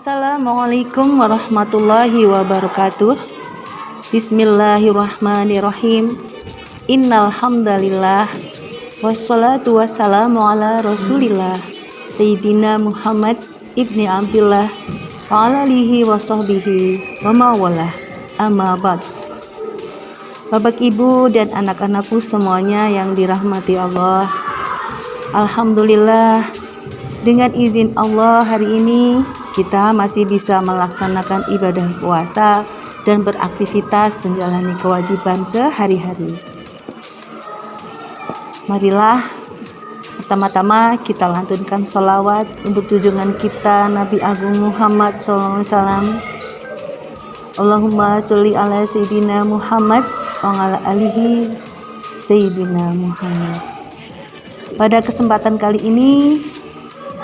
Assalamualaikum warahmatullahi wabarakatuh. Bismillahirrahmanirrahim. Innal hamdalillah wassalatu wassalamu ala Rasulillah Sayyidina Muhammad ibni Abdillah wa ala alihi wa sahbihi wa mawalah. Amma ba'd. Bapak Ibu dan anak-anakku semuanya yang dirahmati Allah, alhamdulillah, dengan izin Allah hari ini kita masih bisa melaksanakan ibadah puasa dan beraktivitas menjalani kewajiban sehari-hari. Marilah pertama-tama kita lantunkan sholawat untuk junjungan kita Nabi Agung Muhammad SAW. Allahumma sholli ala Sayyidina Muhammad wa ala alihi Sayyidina Muhammad. Pada kesempatan kali ini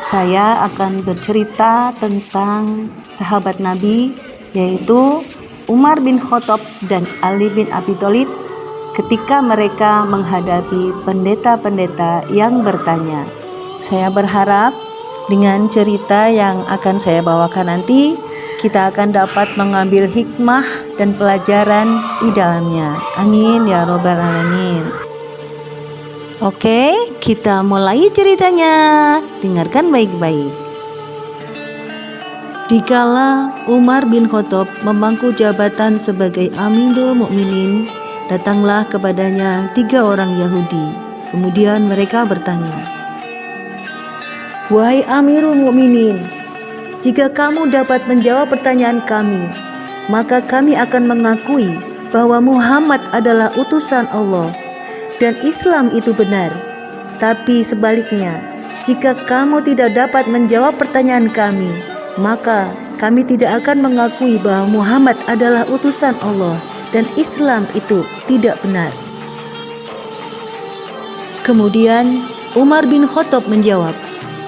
saya akan bercerita tentang sahabat Nabi, yaitu Umar bin Khattab dan Ali bin Abi Thalib ketika mereka menghadapi pendeta-pendeta yang bertanya. Saya berharap dengan cerita yang akan saya bawakan nanti, kita akan dapat mengambil hikmah dan pelajaran di dalamnya. Amin ya robbal alamin. Oke, kita mulai ceritanya. Dengarkan baik-baik. Dikala Umar bin Khattab memangku jabatan sebagai Amirul Mukminin, datanglah kepadanya 3 orang Yahudi. Kemudian mereka bertanya, "Wahai Amirul Mukminin, jika kamu dapat menjawab pertanyaan kami, maka kami akan mengakui bahwa Muhammad adalah utusan Allah dan Islam itu benar. Tapi sebaliknya, jika kamu tidak dapat menjawab pertanyaan kami, maka kami tidak akan mengakui bahwa Muhammad adalah utusan Allah dan Islam itu tidak benar." Kemudian Umar bin Khattab menjawab,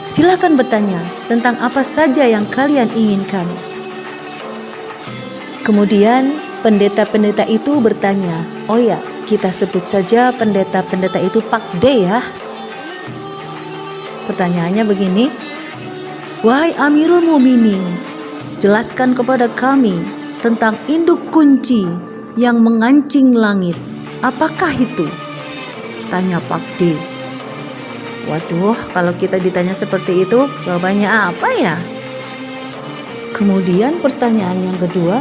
"Silakan bertanya tentang apa saja yang kalian inginkan." Kemudian pendeta-pendeta itu bertanya, "Oh ya, kita sebut saja pendeta-pendeta itu Pak D ya." Pertanyaannya begini, "Wahai Amirul Mukminin, jelaskan kepada kami tentang induk kunci yang mengancing langit. Apakah itu?" Tanya Pak D. Waduh, kalau kita ditanya seperti itu, jawabannya apa ya? Kemudian pertanyaan yang kedua,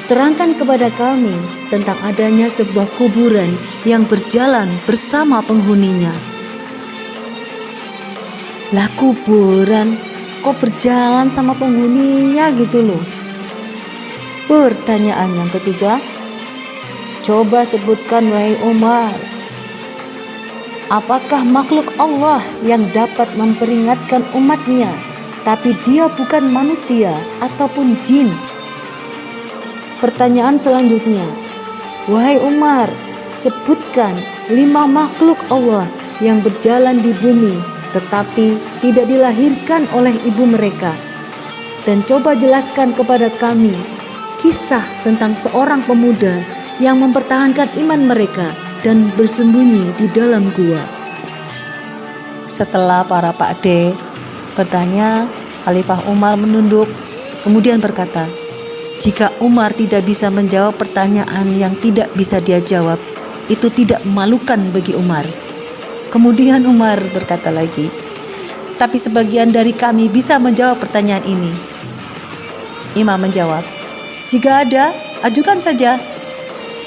"Terangkan kepada kami tentang adanya sebuah kuburan yang berjalan bersama penghuninya." Lah, kuburan kok berjalan sama penghuninya gitu loh. Pertanyaan yang ketiga, "Coba sebutkan wahai Umar, apakah makhluk Allah yang dapat memperingatkan umatnya, tapi dia bukan manusia ataupun jin?" Pertanyaan selanjutnya, "Wahai Umar, sebutkan 5 makhluk Allah yang berjalan di bumi tetapi tidak dilahirkan oleh ibu mereka. Dan coba jelaskan kepada kami kisah tentang seorang pemuda yang mempertahankan iman mereka dan bersembunyi di dalam gua." Setelah para Pak D bertanya, Khalifah Umar menunduk kemudian berkata, jika Umar tidak bisa menjawab pertanyaan yang tidak bisa dia jawab, itu tidak memalukan bagi Umar. Kemudian Umar berkata lagi, "Tapi sebagian dari kami bisa menjawab pertanyaan ini." Imam menjawab, "Jika ada, ajukan saja."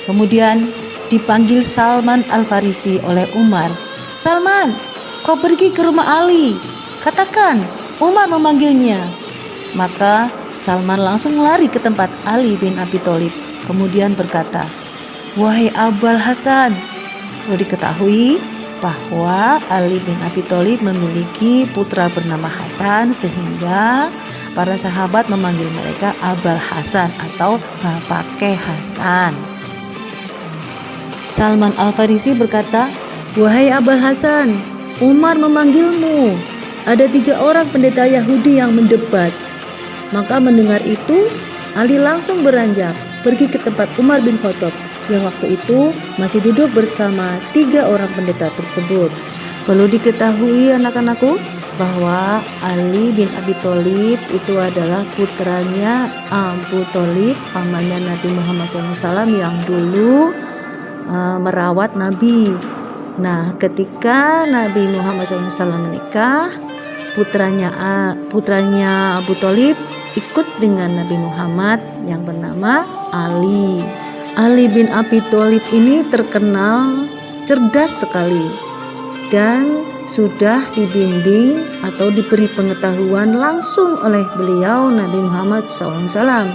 Kemudian dipanggil Salman Al-Farisi oleh Umar. "Salman, kau pergi ke rumah Ali. Katakan, Umar memanggilnya." Maka Salman langsung lari ke tempat Ali bin Abi Thalib. Kemudian berkata, "Wahai Abul Hasan, perlu diketahui bahwa Ali bin Abi Thalib memiliki putra bernama Hasan, sehingga para sahabat memanggil mereka Abul Hasan atau Bapake Hasan." Salman Al-Farisi berkata, "Wahai Abul Hasan, Umar memanggilmu. Ada 3 orang pendeta Yahudi yang mendebat." Maka mendengar itu, Ali langsung beranjak pergi ke tempat Umar bin Khattab yang waktu itu masih duduk bersama 3 orang pendeta tersebut. Perlu diketahui anak-anakku bahwa Ali bin Abi Thalib itu adalah putranya Abu Thalib, pamannya Nabi Muhammad SAW yang dulu merawat Nabi. Nah, ketika Nabi Muhammad SAW menikah, putranya Abu Thalib ikut dengan Nabi Muhammad yang bernama Ali. Ali bin Abi Thalib ini terkenal cerdas sekali dan sudah dibimbing atau diberi pengetahuan langsung oleh beliau Nabi Muhammad SAW.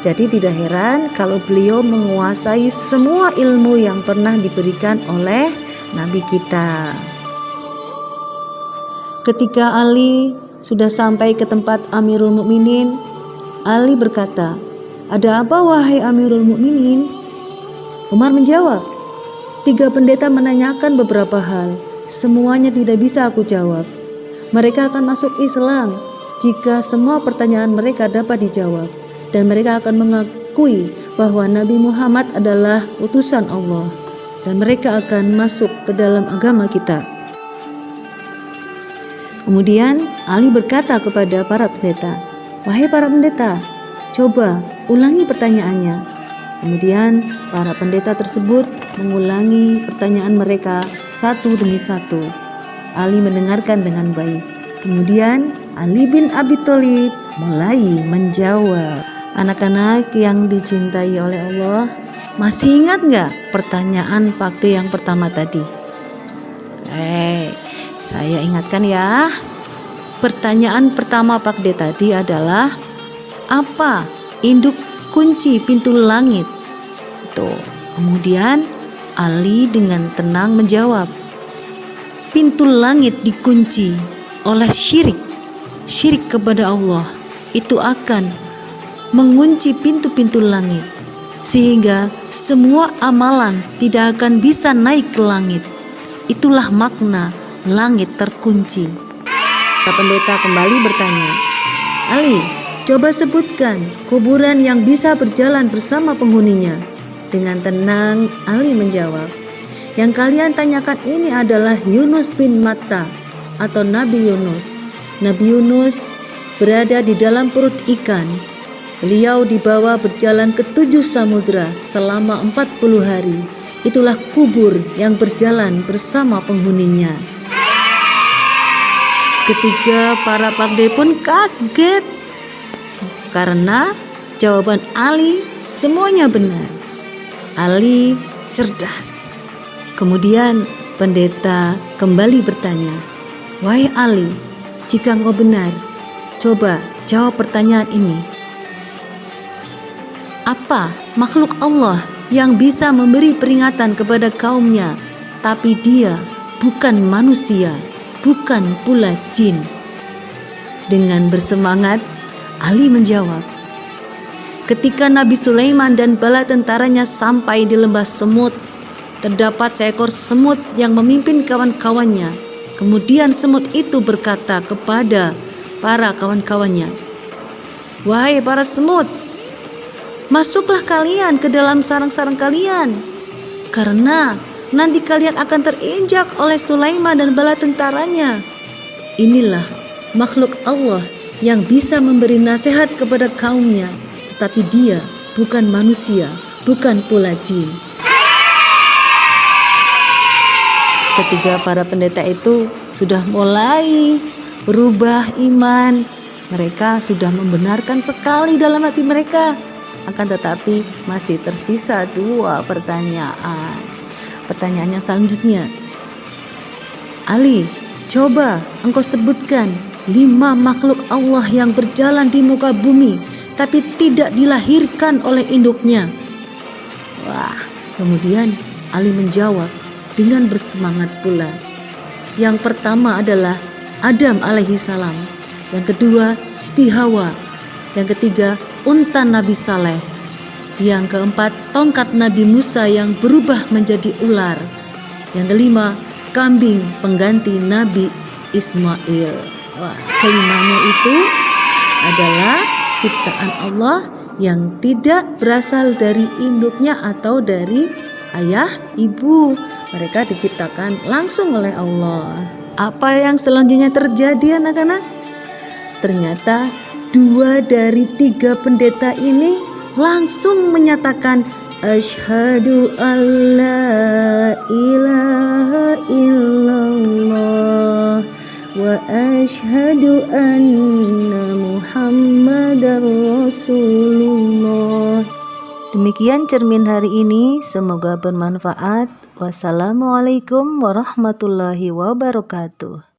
Jadi tidak heran kalau beliau menguasai semua ilmu yang pernah diberikan oleh Nabi kita. Ketika Ali sudah sampai ke tempat Amirul Mukminin, Ali berkata, "Ada apa wahai Amirul Mukminin?" Umar menjawab, "3 pendeta menanyakan beberapa hal. Semuanya tidak bisa aku jawab. Mereka akan masuk Islam jika semua pertanyaan mereka dapat dijawab, dan mereka akan mengakui bahwa Nabi Muhammad adalah utusan Allah, dan mereka akan masuk ke dalam agama kita." Kemudian Ali berkata kepada para pendeta, "Wahai para pendeta, coba ulangi pertanyaannya." Kemudian para pendeta tersebut mengulangi pertanyaan mereka satu demi satu. Ali mendengarkan dengan baik. Kemudian Ali bin Abi Thalib mulai menjawab. Anak-anak yang dicintai oleh Allah, masih ingat gak pertanyaan waktu yang pertama tadi? Saya ingatkan ya. Pertanyaan pertama Pak D tadi adalah, apa induk kunci pintu langit? Tuh. Kemudian Ali dengan tenang menjawab, pintu langit dikunci oleh syirik kepada Allah. Itu akan mengunci pintu-pintu langit, sehingga semua amalan tidak akan bisa naik ke langit. Itulah makna langit terkunci. Para pendeta kembali bertanya, "Ali, coba sebutkan kuburan yang bisa berjalan bersama penghuninya." Dengan tenang Ali menjawab, "Yang kalian tanyakan ini adalah Yunus bin Matta atau Nabi Yunus. Nabi Yunus berada di dalam perut ikan. Beliau dibawa berjalan ke 7 samudra selama 40 hari. Itulah kubur yang berjalan bersama penghuninya." Ketiga para pakde pun kaget karena jawaban Ali semuanya benar. Ali cerdas. Kemudian pendeta kembali bertanya, "Wahai Ali, jika engkau benar, coba jawab pertanyaan ini. Apa makhluk Allah yang bisa memberi peringatan kepada kaumnya, tapi dia bukan manusia, bukan pula jin?" Dengan bersemangat, Ali menjawab, "Ketika Nabi Sulaiman dan bala tentaranya sampai di lembah semut, terdapat seekor semut yang memimpin kawan-kawannya. Kemudian semut itu berkata kepada para kawan-kawannya, 'Wahai para semut, masuklah kalian ke dalam sarang-sarang kalian, karena nanti kalian akan terinjak oleh Sulaiman dan bala tentaranya. Inilah makhluk Allah yang bisa memberi nasihat kepada kaumnya, tetapi dia bukan manusia, bukan pula jin.'" Ketiga para pendeta itu sudah mulai berubah iman. Mereka sudah membenarkan sekali dalam hati mereka. Akan tetapi masih tersisa 2 pertanyaan. Pertanyaan yang selanjutnya, "Ali, coba engkau sebutkan 5 makhluk Allah yang berjalan di muka bumi tapi tidak dilahirkan oleh induknya." Wah, kemudian Ali menjawab dengan bersemangat pula. Yang pertama adalah Adam alaihi salam, yang kedua Siti Hawa, yang ketiga unta Nabi Saleh, yang keempat tongkat Nabi Musa yang berubah menjadi ular, yang kelima kambing pengganti Nabi Ismail. Wah, kelimanya itu adalah ciptaan Allah yang tidak berasal dari induknya atau dari ayah ibu. Mereka diciptakan langsung oleh Allah. Apa yang selanjutnya terjadi anak-anak? Ternyata 2 dari 3 pendeta ini langsung menyatakan asyhadu alla ilaha illallah wa asyhadu anna muhammadar rasulullah. Demikian cermin hari ini, semoga bermanfaat. Wassalamualaikum warahmatullahi wabarakatuh.